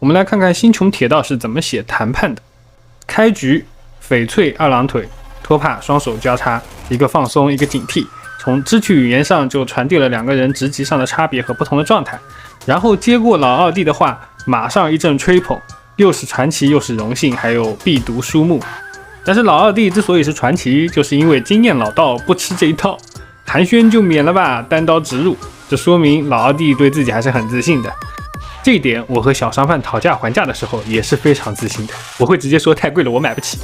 我们来看看星穹铁道是怎么写谈判的。开局，翡翠二郎腿，托帕双手交叉，一个放松，一个警惕，从肢体语言上就传递了两个人职级上的差别和不同的状态。然后接过老二弟的话，马上一阵吹捧，又是传奇又是荣幸，还有必读书目。但是老二弟之所以是传奇，就是因为经验老道，不吃这一套，寒暄就免了吧，单刀直入。这说明老二弟对自己还是很自信的。这一点我和小商贩讨价还价的时候也是非常自信的，我会直接说太贵了，我买不起。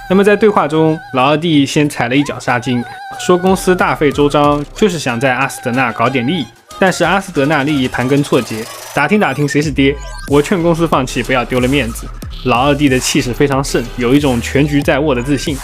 那么在对话中，老二弟先踩了一脚杀金，说公司大费周章就是想在阿斯德纳搞点利益，但是阿斯德纳利益盘根错节，打听打听谁是爹，我劝公司放弃，不要丢了面子。老二弟的气势非常盛，有一种全局在握的自信。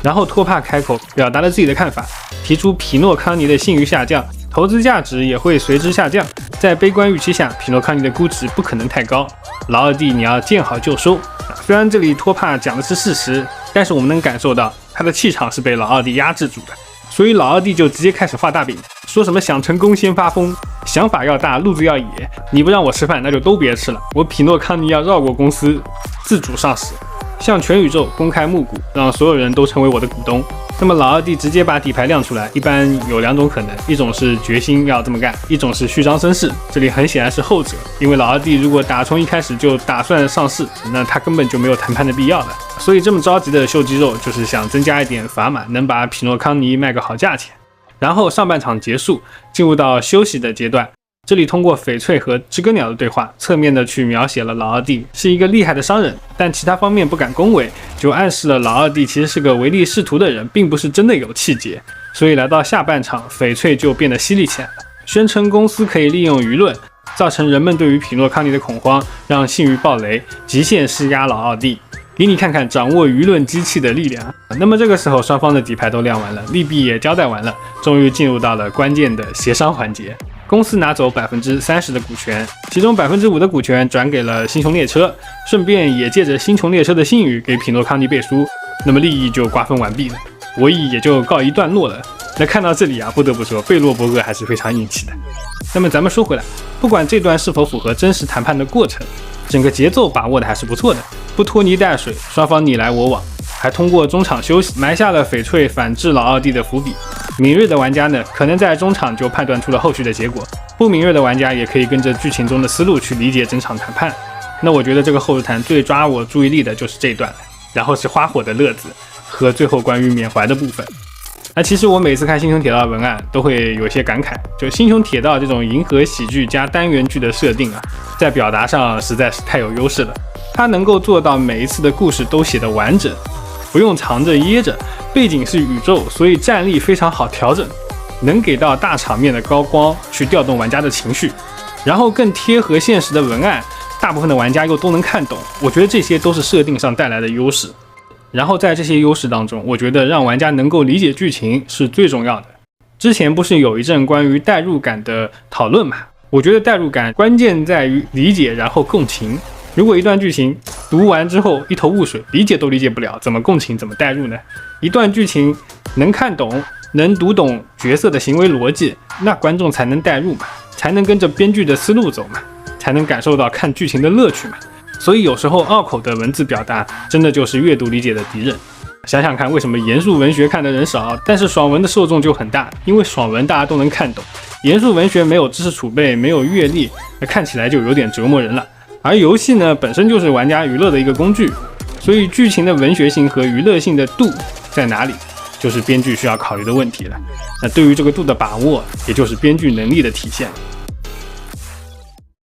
然后托帕开口表达了自己的看法，提出匹诺康尼的信誉下降，投资价值也会随之下降，在悲观预期下，匹诺康尼的估值不可能太高。老二弟，你要见好就收。虽然这里托帕讲的是事实，但是我们能感受到他的气场是被老二弟压制住的，所以老二弟就直接开始画大饼，说什么想成功先发疯，想法要大，路子要野，你不让我吃饭那就都别吃了，我匹诺康尼要绕过公司，自主上市，向全宇宙公开募股，让所有人都成为我的股东。那么老二弟直接把底牌亮出来，一般有两种可能，一种是决心要这么干，一种是虚张声势。这里很显然是后者，因为老二弟如果打从一开始就打算上市，那他根本就没有谈判的必要了。所以这么着急的秀肌肉，就是想增加一点砝码，能把匹诺康尼卖个好价钱。然后上半场结束，进入到休息的阶段。这里通过翡翠和知更鸟的对话，侧面的去描写了老二弟是一个厉害的商人，但其他方面不敢恭维，就暗示了老二弟其实是个唯利是图的人，并不是真的有气节。所以来到下半场，翡翠就变得犀利起来了，宣称公司可以利用舆论，造成人们对于匹诺康尼的恐慌，让信誉爆雷，极限施压老二弟，给你看看掌握舆论机器的力量。那么这个时候双方的底牌都亮完了，利弊也交代完了，终于进入到了关键的协商环节。公司拿走 30% 的股权，其中 5% 的股权转给了星穹列车，顺便也借着星穹列车的信誉给匹诺康尼背书，那么利益就瓜分完毕了，博弈也就告一段落了。那看到这里啊，不得不说贝洛伯格还是非常硬气的。那么咱们说回来，不管这段是否符合真实谈判的过程，整个节奏把握的还是不错的，不拖泥带水，双方你来我往，还通过中场休息埋下了翡翠反制老二弟的伏笔。敏锐的玩家呢，可能在中场就判断出了后续的结果，不敏锐的玩家也可以跟着剧情中的思路去理解整场谈判。那我觉得这个后日谈最抓我注意力的就是这一段，然后是花火的乐子和最后关于缅怀的部分。那其实我每次看星穹铁道的文案都会有些感慨，就星穹铁道这种银河喜剧加单元剧的设定啊，在表达上实在是太有优势了，它能够做到每一次的故事都写得完整，不用藏着掖着，背景是宇宙，所以战力非常好调整，能给到大场面的高光去调动玩家的情绪，然后更贴合现实的文案，大部分的玩家又都能看懂，我觉得这些都是设定上带来的优势。然后在这些优势当中，我觉得让玩家能够理解剧情是最重要的。之前不是有一阵关于代入感的讨论嘛？我觉得代入感关键在于理解，然后共情。如果一段剧情读完之后一头雾水，理解都理解不了，怎么共情，怎么代入呢？一段剧情能看懂，能读懂角色的行为逻辑，那观众才能代入嘛，才能跟着编剧的思路走嘛，才能感受到看剧情的乐趣嘛。所以有时候拗口的文字表达真的就是阅读理解的敌人。想想看，为什么严肃文学看的人少，但是爽文的受众就很大？因为爽文大家都能看懂，严肃文学没有知识储备，没有阅历，看起来就有点折磨人了。而游戏呢，本身就是玩家娱乐的一个工具，所以剧情的文学性和娱乐性的度在哪里，就是编剧需要考虑的问题了。那对于这个度的把握，也就是编剧能力的体现。